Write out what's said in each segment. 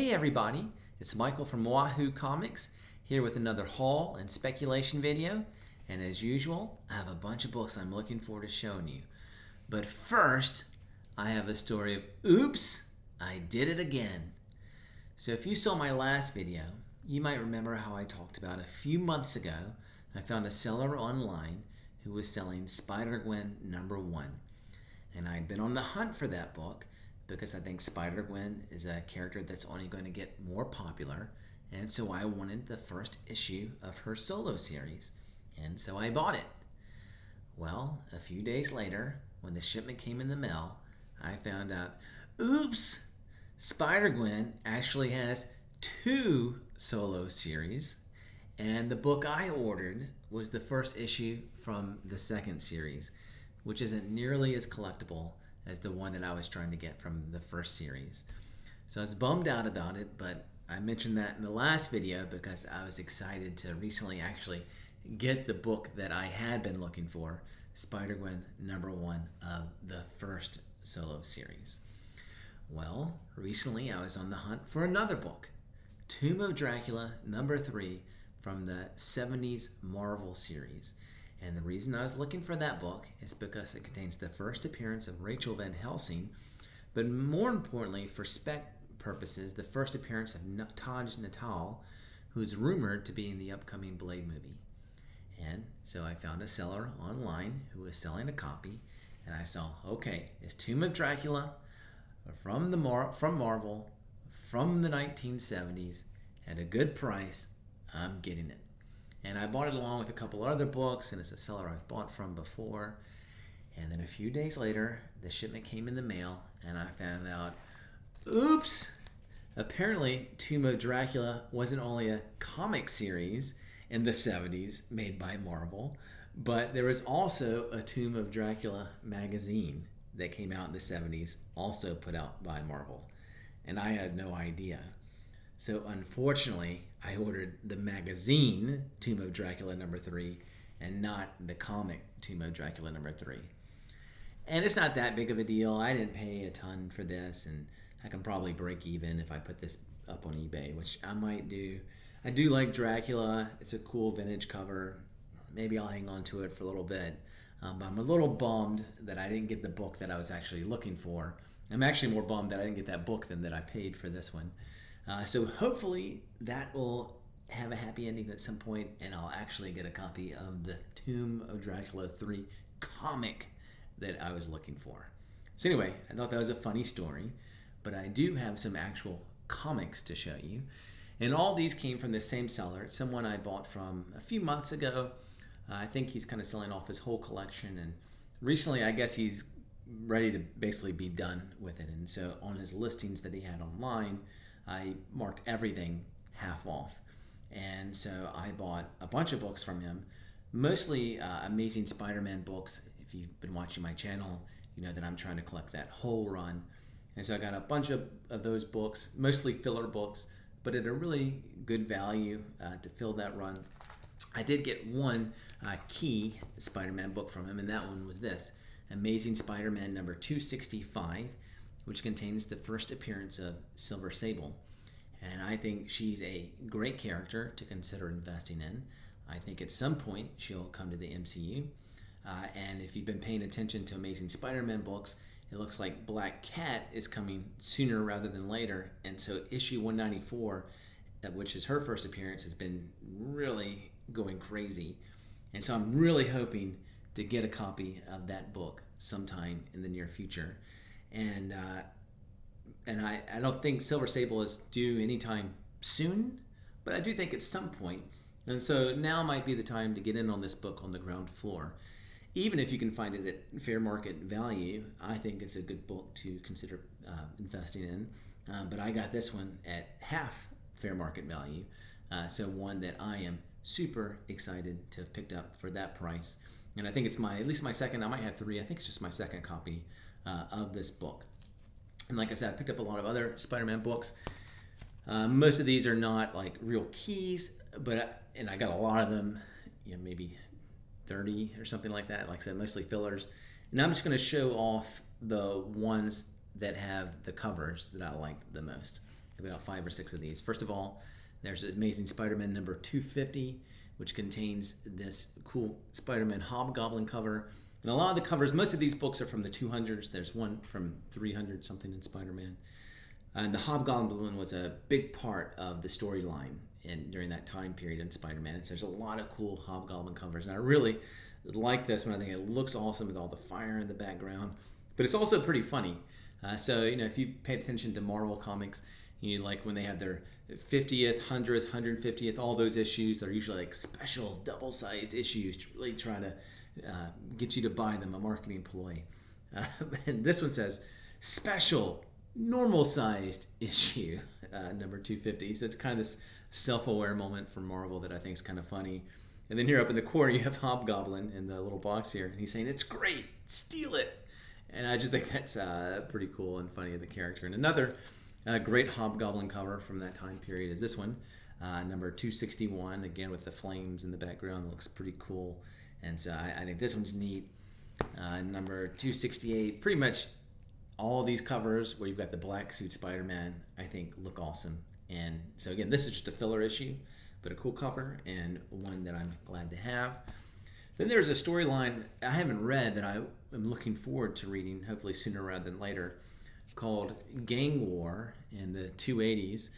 Hey everybody, it's Michael from Wahoo Comics here with another haul and speculation video. And as usual, I have a bunch of books I'm looking forward to showing you. But first, I have a story of oops, I did it again. So if you saw my last video, you might remember how I talked about a few months ago I found a seller online who was selling Spider-Gwen #1. And I'd been on the hunt for that book because I think Spider-Gwen is a character that's only going to get more popular, and so I wanted the first issue of her solo series, and so I bought it. Well, a few days later, when the shipment came in the mail, I found out, oops, Spider-Gwen actually has 2 solo series, and the book I ordered was the first issue from the second series, which isn't nearly as collectible as the one that I was trying to get from the first series. So I was bummed out about it, but I mentioned that in the last video because I was excited to recently actually get the book that I had been looking for, Spider-Gwen #1 of the first solo series. Well, recently I was on the hunt for another book, Tomb of Dracula #3 from the 70s Marvel series. And the reason I was looking for that book is because it contains the first appearance of Rachel Van Helsing, but more importantly, for spec purposes, the first appearance of Taj Natal, who is rumored to be in the upcoming Blade movie. And so I found a seller online who was selling a copy, and I saw, okay, it's Tomb of Dracula from Marvel from the 1970s at a good price. I'm getting it. And I bought it along with a couple other books, and it's a seller I've bought from before. And then a few days later, the shipment came in the mail, and I found out, oops! Apparently, Tomb of Dracula wasn't only a comic series in the 70s made by Marvel, but there was also a Tomb of Dracula magazine that came out in the 70s, also put out by Marvel. And I had no idea. So unfortunately, I ordered the magazine Tomb of Dracula #3 and not the comic Tomb of Dracula #3. And it's not that big of a deal. I didn't pay a ton for this, and I can probably break even if I put this up on eBay, which I might do. I do like Dracula. It's a cool vintage cover. Maybe I'll hang on to it for a little bit. But I'm a little bummed that I didn't get the book that I was actually looking for. I'm actually more bummed that I didn't get that book than that I paid for this one. So hopefully that will have a happy ending at some point, and I'll actually get a copy of the Tomb of Dracula 3 comic that I was looking for. So anyway, I thought that was a funny story, but I do have some actual comics to show you. And all these came from the same seller. It's someone I bought from a few months ago. I think he's kind of selling off his whole collection, and recently I guess he's ready to basically be done with it. And so on his listings that he had online, I marked everything half off. And so I bought a bunch of books from him, mostly Amazing Spider-Man books. If you've been watching my channel, you know that I'm trying to collect that whole run. And so I got a bunch of those books, mostly filler books, but at a really good value to fill that run. I did get one key Spider-Man book from him, and that one was this, Amazing Spider-Man #265, which contains the first appearance of Silver Sable. And I think she's a great character to consider investing in. I think at some point she'll come to the MCU. And if you've been paying attention to Amazing Spider-Man books, it looks like Black Cat is coming sooner rather than later. And so issue 194, which is her first appearance, has been really going crazy. And so I'm really hoping to get a copy of that book sometime in the near future. And I don't think Silver Sable is due anytime soon, but I do think at some point. And so now might be the time to get in on this book on the ground floor. Even if you can find it at fair market value, I think it's a good book to consider investing in. But I got this one at half fair market value, so one that I am super excited to have picked up for that price. And I think it's at least my second, I might have 3, I think it's just my second copy of this book. And like I said, I picked up a lot of other Spider-Man books. Most of these are not like real keys, and I got a lot of them, maybe 30 or something like that. Like I said, mostly fillers. And I'm just going to show off the ones that have the covers that I like the most. about 5 or 6 of these. First of all, there's Amazing Spider-Man number 250, which contains this cool Spider-Man Hobgoblin cover. And a lot of the covers, most of these books are from the 200s. There's one from 300 something in Spider-Man. And the Hobgoblin was a big part of the storyline during that time period in Spider-Man. And so there's a lot of cool Hobgoblin covers. And I really like this one. I think it looks awesome with all the fire in the background. But it's also pretty funny. So, if you pay attention to Marvel Comics, like when they have their 50th, 100th, 150th, all those issues, they're usually like special double-sized issues to really try to get you to buy them, a marketing ploy. And this one says, special, normal-sized issue, number 250. So it's kind of this self-aware moment for Marvel that I think is kind of funny. And then here up in the corner, you have Hobgoblin in the little box here, and he's saying, it's great, steal it. And I just think that's pretty cool and funny of the character. And another great Hobgoblin cover from that time period is this one, number 261, again with the flames in the background. It looks pretty cool. And so I think this one's neat. Number 268, pretty much all these covers where you've got the black suit Spider-Man, I think look awesome. And so again, this is just a filler issue, but a cool cover and one that I'm glad to have. Then there's a storyline I haven't read that I am looking forward to reading, hopefully sooner rather than later, called Gang War in the 280s.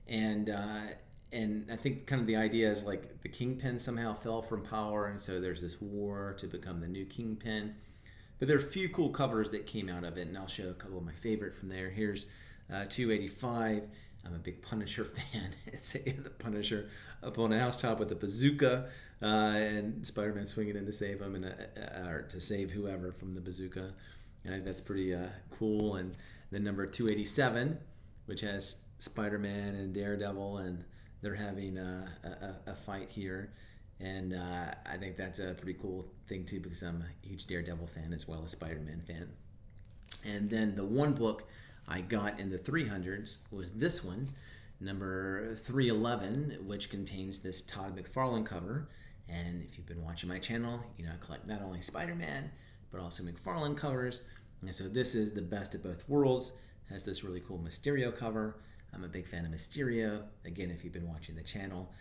And I think kind of the idea is like the Kingpin somehow fell from power, and so there's this war to become the new Kingpin. But there are a few cool covers that came out of it, and I'll show a couple of my favorite from there. Here's 285. I'm a big Punisher fan. It's the Punisher up on a housetop with a bazooka, and Spider-Man swinging in to save him, or to save whoever from the bazooka. And I think that's pretty cool. And then number 287, which has Spider-Man and Daredevil, and they're having a fight here. And I think that's a pretty cool thing too, because I'm a huge Daredevil fan as well as Spider-Man fan. And then the one book I got in the 300s was this one, number 311, which contains this Todd McFarlane cover. And if you've been watching my channel, I collect not only Spider-Man, but also McFarlane covers. And so this is the best of both worlds. It has this really cool Mysterio cover. I'm a big fan of Mysterio. Again, if you've been watching the channel,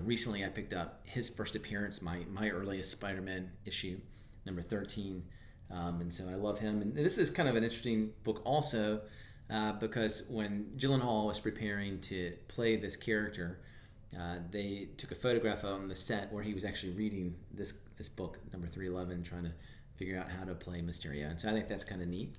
recently I picked up his first appearance, my earliest Spider-Man issue, number 13. And so I love him. And this is kind of an interesting book also, because when Gyllenhaal was preparing to play this character, they took a photograph on the set where he was actually reading this book, number 311, trying to figure out how to play Mysterio. And so I think that's kind of neat.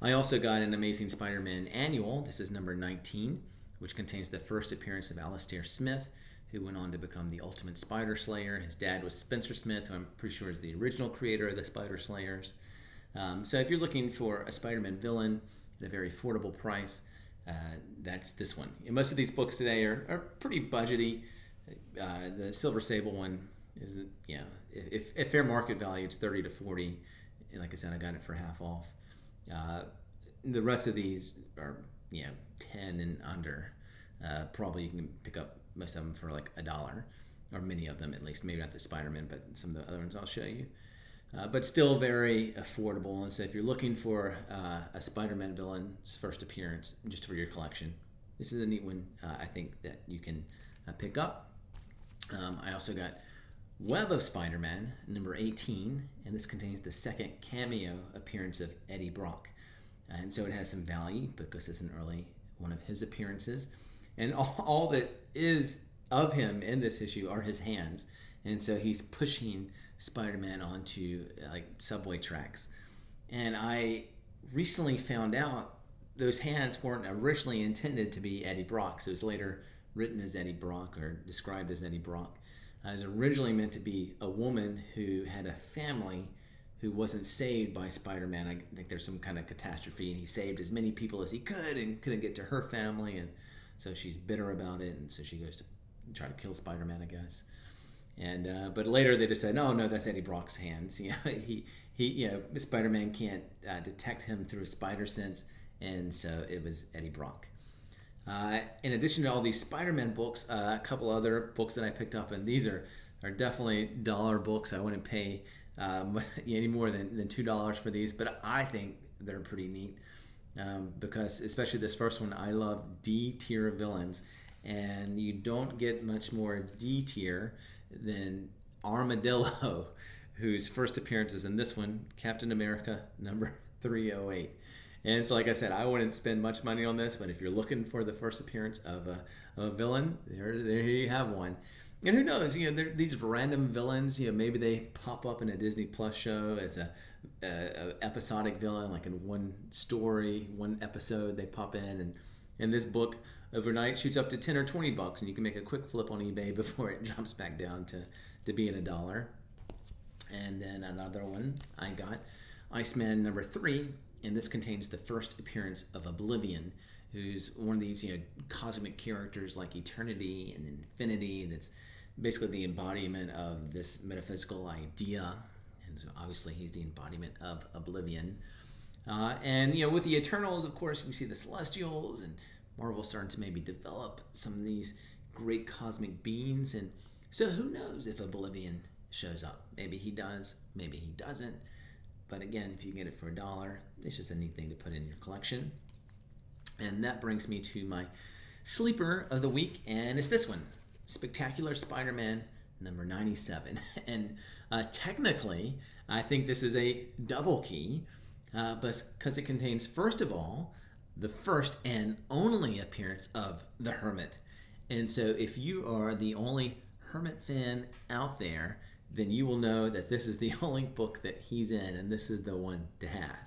I also got an Amazing Spider-Man annual. This is number 19, which contains the first appearance of Alistair Smith, who went on to become the Ultimate Spider Slayer. His dad was Spencer Smith, who I'm pretty sure is the original creator of the Spider Slayers. So if you're looking for a Spider-Man villain at a very affordable price, that's this one. And most of these books today are pretty budgety. The Silver Sable one is, if fair market value, it's 30 to 40. And like I said, I got it for half off. The rest of these are 10 and under. Probably you can pick up most of them for like $1, or many of them at least. Maybe not the Spider-Man, but some of the other ones I'll show you. But still very affordable. And so if you're looking for a Spider-Man villain's first appearance just for your collection, this is a neat one, I think, that you can pick up. I also got Web of Spider-Man, number 18, and this contains the second cameo appearance of Eddie Brock. And so it has some value because it's an early one of his appearances. And all that is of him in this issue are his hands. And so he's pushing Spider-Man onto like subway tracks. And I recently found out those hands weren't originally intended to be Eddie Brock's. It was later written as Eddie Brock or described as Eddie Brock. It was originally meant to be a woman who had a family who wasn't saved by Spider-Man. I think there's some kind of catastrophe, and he saved as many people as he could and couldn't get to her family, and so she's bitter about it, and so she goes to try to kill Spider-Man, I guess. And but later they just said, no, that's Eddie Brock's hands. Spider-Man can't detect him through his spider sense, and so it was Eddie Brock. In addition to all these Spider-Man books, a couple other books that I picked up, and these are definitely dollar books. I wouldn't pay any more than $2 for these, but I think they're pretty neat. because especially this first one, I love D tier villains, and you don't get much more D tier than Armadillo, whose first appearance is in this one, Captain America number 308. And so, like I said, I wouldn't spend much money on this, but if you're looking for the first appearance of a villain, there you have one. And who knows? These random villains. Maybe they pop up in a Disney Plus show as a episodic villain, like in one story, one episode. They pop in, and this book overnight shoots up to $10 or $20, and you can make a quick flip on eBay before it drops back down to being $1. And then another one I got, Iceman number 3, and this contains the first appearance of Oblivion, who's one of these cosmic characters like eternity and infinity. That's basically the embodiment of this metaphysical idea, and so obviously he's the embodiment of Oblivion. And with the Eternals, of course, we see the Celestials, and Marvel's starting to maybe develop some of these great cosmic beings. And so who knows if Oblivion shows up? Maybe he does, maybe he doesn't. But again, if you get it for $1, it's just a neat thing to put in your collection. And that brings me to my sleeper of the week, and it's this one, Spectacular Spider-Man number 97. And technically, I think this is a double key, but because it contains, first of all, the first and only appearance of the Hermit. And so if you are the only Hermit fan out there, then you will know that this is the only book that he's in, and this is the one to have.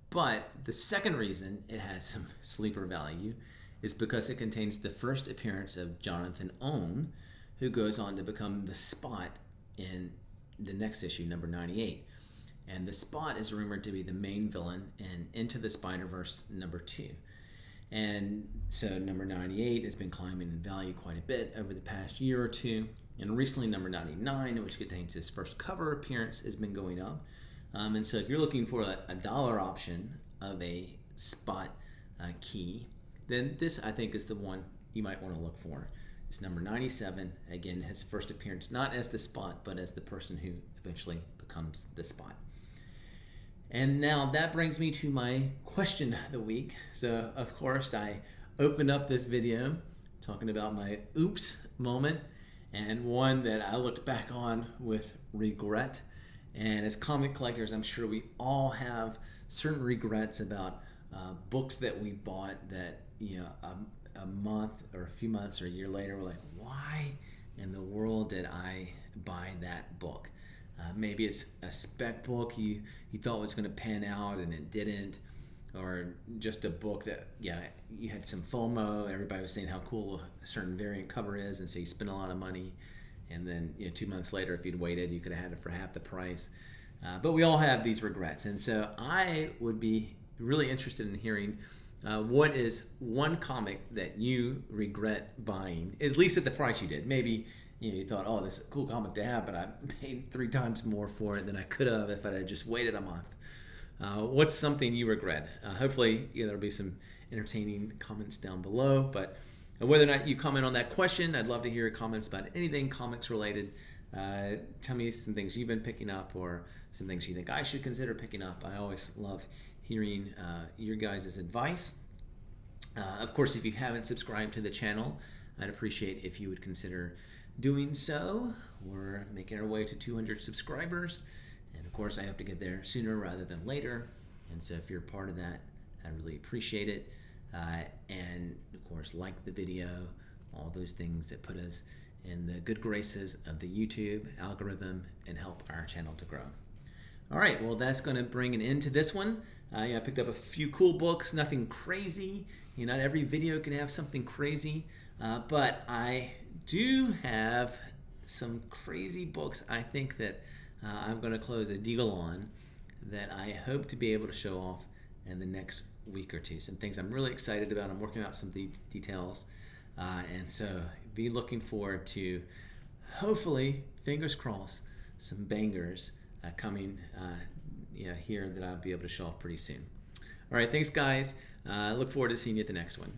But the second reason it has some sleeper value is because it contains the first appearance of Jonathan Owen, who goes on to become the Spot in the next issue, number 98. And the Spot is rumored to be the main villain in Into the Spider-Verse number 2. And so number 98 has been climbing in value quite a bit over the past year or two. And recently number 99, which contains his first cover appearance, has been going up. And so if you're looking for a dollar option of a Spot key, then this, I think, is the one you might want to look for. It's number 97. Again, his first appearance, not as the Spot, but as the person who eventually becomes the Spot. And now that brings me to my question of the week. So, of course, I opened up this video talking about my oops moment, and one that I looked back on with regret. And as comic collectors, I'm sure we all have certain regrets about books that we bought that, a month or a few months or a year later, we're like, why in the world did I buy that book? Maybe it's a spec book you thought was going to pan out and it didn't, or just a book that, you had some FOMO. Everybody was saying how cool a certain variant cover is, and so you spent a lot of money. And then 2 months later, if you'd waited, you could have had it for half the price. But we all have these regrets. And so I would be really interested in hearing what is one comic that you regret buying, at least at the price you did. Maybe you thought, oh, this is a cool comic to have, but I paid 3 times more for it than I could have if I had just waited a month. What's something you regret? Hopefully there'll be some entertaining comments down below. But whether or not you comment on that question, I'd love to hear your comments about anything comics related. Tell me some things you've been picking up or some things you think I should consider picking up. I always love hearing your guys' advice. Of course, if you haven't subscribed to the channel, I'd appreciate if you would consider doing so. We're making our way to 200 subscribers, and of course I hope to get there sooner rather than later. And so if you're a part of that, I'd really appreciate it. And of course, like the video, all those things that put us in the good graces of the YouTube algorithm and help our channel to grow. All right, well, that's going to bring an end to this one. I picked up a few cool books, nothing crazy. Not every video can have something crazy, but I do have some crazy books I think that I'm going to close a deal on that I hope to be able to show off in the next week or two. Some things I'm really excited about. I'm working out some details, and so be looking forward to, hopefully, fingers crossed, some bangers coming here that I'll be able to show off pretty soon. All right, thanks guys. Look forward to seeing you at the next one.